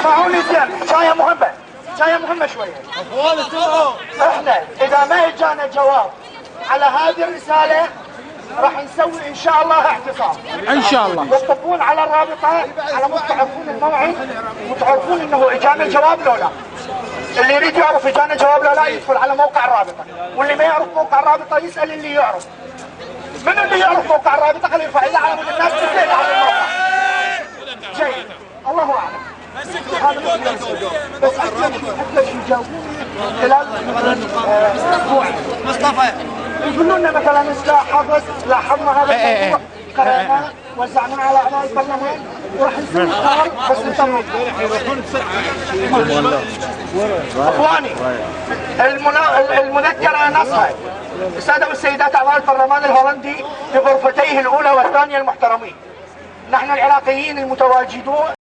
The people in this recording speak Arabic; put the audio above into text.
اسمعوني زين، حكايه مهمه، حكايه مهمه شويه. احنا اذا ما اجانا جواب على هذه الرساله راح نسوي ان شاء الله اعتصام. ان شاء الله. تطبون على الرابطه على مود تعرفون الموعد وتعرفون انه اجانا الجواب لو لا. اللي يريد يعرف اجانا جواب لو لا يدخل على موقع الرابطه، واللي ما يعرف موقع الرابطه يسال اللي يعرف. من اللي يعرف موقع الرابطه خليه يرفع ايده على مود الناس تسال على الموقع. جيد، الله اعلم. بس حتى يجاوبوني خلال اسبوع. مصطفى يقولوا لنا مثلا لاحظنا هذا الموضوع، قرأناه وزعناه على اعضاء البرلمان وراح نسوي قرار بس نطمن. اخواني المذكره نصها الساده والسيدات اعضاء البرلمان الهولندي في غرفتيه الاولى والثانيه المحترمين. نحن العراقيين المتواجدون